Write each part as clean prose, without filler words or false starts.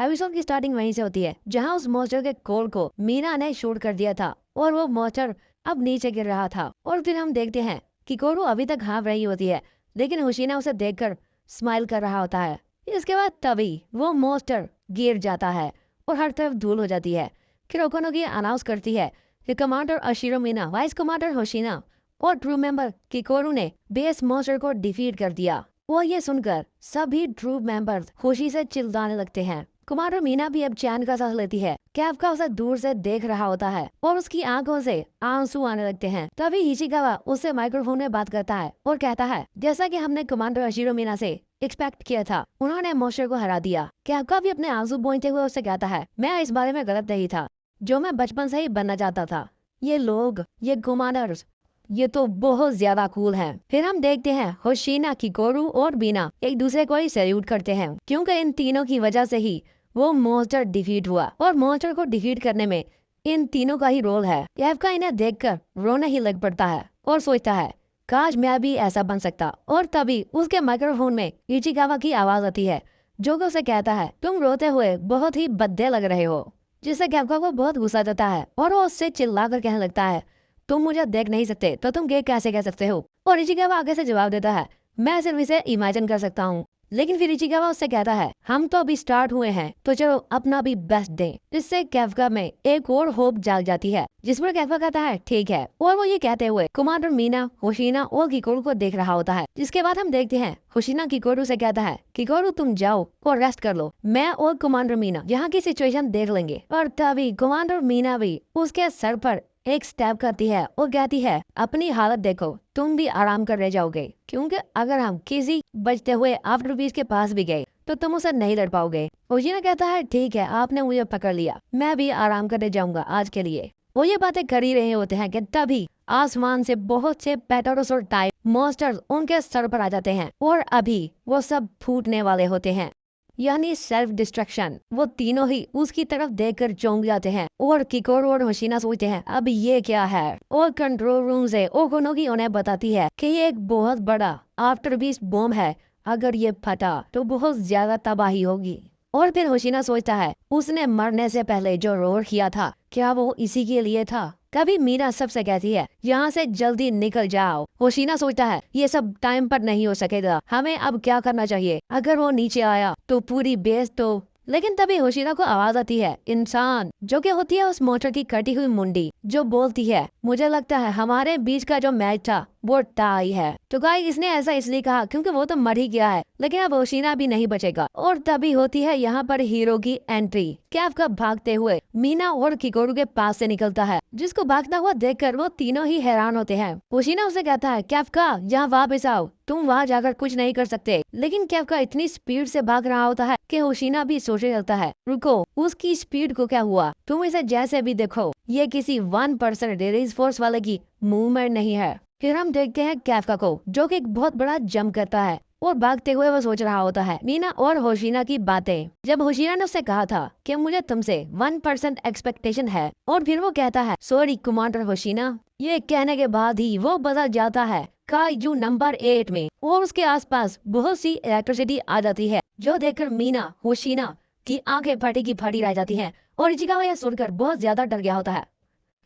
Episode की starting वहीं से होती है जहां उस मॉन्स्टर के कोर को मीना ने शूट कर दिया था और वो मॉन्स्टर अब नीचे गिर रहा था। और फिर हम देखते हैं कि कोरू अभी तक हाँफ रही होती है, लेकिन होशीना उसे देखकर स्माइल कर रहा होता है। इसके बाद तभी वो मॉन्स्टर गिर जाता है और हर तरफ धूल हो जाती है। फिर ओकोनोगी अनाउंस करती है कि कमांडर अशिरो मीना, वाइस कमांडर होशीना और ट्रू मेंबर किकोरू ने बेस मॉन्स्टर को डिफीट कर दिया। वो ये सुनकर सभी ट्रू मेंबर्स खुशी से चिल्लाने लगते हैं। कमांडर मीना भी अब चैन का सांस लेती है। कैफका उसे दूर से देख रहा होता है और उसकी आंखों से आंसू आने लगते हैं। तभी हिशिकावा उससे माइक्रोफोन में बात करता है और कहता है, जैसा कि हमने कमांडर अशिरो मीना से एक्सपेक्ट किया था, उन्होंने मॉन्स्टर को हरा दिया। कैफका भी अपने आंसू पोंछते हुए उससे कहता है, मैं इस बारे में गलत नहीं था, जो मैं बचपन से ही बनना चाहता था। ये लोग, ये कमांडर्स, ये तो बहुत ज्यादा कूल है। फिर हम देखते हैं होशीना, किकोरू और बीना एक दूसरे को ही सैल्यूट करते हैं, क्योंकि इन तीनों की वजह से ही वो मॉन्स्टर डिफीट हुआ और मॉन्स्टर को डिफीट करने में इन तीनों का ही रोल है। कैफका इन्हें देखकर रोने ही लग पड़ता है और सोचता है, काश मैं भी ऐसा बन सकता। और तभी उसके माइक्रोफोन में इचिकावा की आवाज आती है, जो कि उसे कहता है, तुम रोते हुए बहुत ही भद्दे लग रहे हो। जिससे कैफका को बहुत गुस्सा जाता है और वो उससे चिल्लाकर कहने लगता है, तुम मुझे देख नहीं सकते तो तुम ये कैसे कह सकते हो। और इचिकावा आगे से जवाब देता है, मैं सिर्फ इसे इमेजिन कर सकता हूँ। लेकिन फिर इचिकावा उससे कहता है, हम तो अभी स्टार्ट हुए हैं, तो चलो अपना भी बेस्ट दें। जिससे कैफका में एक और होप जाग जाती है, जिस पर कैफका कहता है ठीक है। और वो ये कहते हुए कमांडर मीना, होशीना और किकोरू को देख रहा होता है। जिसके बाद हम देखते हैं होशीना किकोरू से कहता है, किकोरू तुम जाओ और रेस्ट कर लो, मैं और कमांडर मीना यहाँ की सिचुएशन देख लेंगे। और तभी कमांडर मीना भी उसके सर पर एक स्टेप करती है और कहती है, अपनी हालत देखो, तुम भी आराम कर रह जाओगे, क्योंकि अगर हम किसी बचते हुए आफ्टर बीस के पास भी गए तो तुम उसे नहीं लड़ पाओगे। होशीना कहता है, ठीक है, आपने मुझे पकड़ लिया, मैं भी आराम करने जाऊंगा आज के लिए। वो ये बातें कर ही रहे होते हैं कि तभी आसमान से बहुत से पेटारोसोर टाइप मॉन्स्टर्स उनके सर पर आ जाते हैं और अभी वो सब फूटने वाले होते हैं, यानी सेल्फ डिस्ट्रक्शन। वो तीनों ही उसकी तरफ देखकर चौंक जाते हैं और किकोरू और होशीना सोचते हैं, अब ये क्या है। और कंट्रोल रूम से ओकोनोगी उन्हें बताती है कि ये एक बहुत बड़ा आफ्टर बीस्ट बॉम्ब है, अगर ये फटा तो बहुत ज्यादा तबाही होगी। और फिर होशीना सोचता है, उसने मरने से पहले जो रोर किया था, क्या वो इसी के लिए था। तभी मीना सबसे कहती है, यहाँ से जल्दी निकल जाओ। होशीना सोचता है, ये सब टाइम पर नहीं हो सकेगा, हमें अब क्या करना चाहिए। अगर वो नीचे आया तो पूरी बेस तो। लेकिन तभी होशीना को आवाज आती है, इंसान, जो कि होती है उस मोटर की कटी हुई मुंडी, जो बोलती है, मुझे लगता है हमारे बीच का जो मैच था वो टाई है। तो गाइस इसने ऐसा इसलिए कहा क्योंकि वो तो मर ही गया है, लेकिन अब होशीना भी नहीं बचेगा। और तभी होती है यहाँ पर हीरो की एंट्री। कैफका भागते हुए मीना और किकोरू के पास से निकलता है, जिसको भागता हुआ देखकर वो तीनों ही हैरान होते हैं। होशीना उसे कहता है, कैफका यहाँ वापस आओ, तुम वहाँ जाकर कुछ नहीं कर सकते। लेकिन कैफका इतनी स्पीड से भाग रहा होता है कि होशीना भी सोचने लगता है, रुको, उसकी स्पीड को क्या हुआ, तुम इसे जैसे भी देखो, ये किसी 1% रिलीज फोर्स वाले की मूवमेंट नहीं है। फिर हम देखते हैं कैफका को, जो कि एक बहुत बड़ा जंप करता है और भागते हुए वो सोच रहा होता है मीना और होशीना की बातें। जब होशीना ने उससे कहा था कि मुझे तुमसे 1% एक्सपेक्टेशन है, और फिर वो कहता है, सॉरी कमांडर होशीना। ये कहने के बाद ही वो बदल जाता है काइजू नंबर 8 में और उसके आसपास बहुत सी इलेक्ट्रिसिटी आ जाती है, जो देखकर मीना, होशीना की आंखें फटी की फटी रह जाती हैं। और इचिकावा यह सुनकर बहुत ज्यादा डर गया होता है,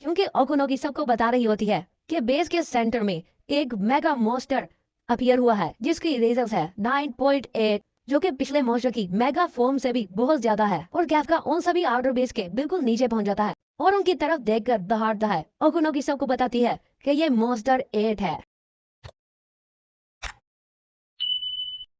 क्योंकि ओकुनोगी सबको बता रही होती है कि बेस के सेंटर में एक मेगा मॉन्स्टर अपीयर हुआ है, जिसकी इरेजर्स है 9.8, जो कि पिछले मॉन्स्टर की मेगा फॉर्म से भी बहुत ज्यादा है। और कैफका उन सभी आउटर बेस के बिल्कुल नीचे पहुंच जाता है और उनकी तरफ देखकर दहाड़ता है। ओकुनोगी सबको बताती है कि ये मॉन्स्टर 8 है।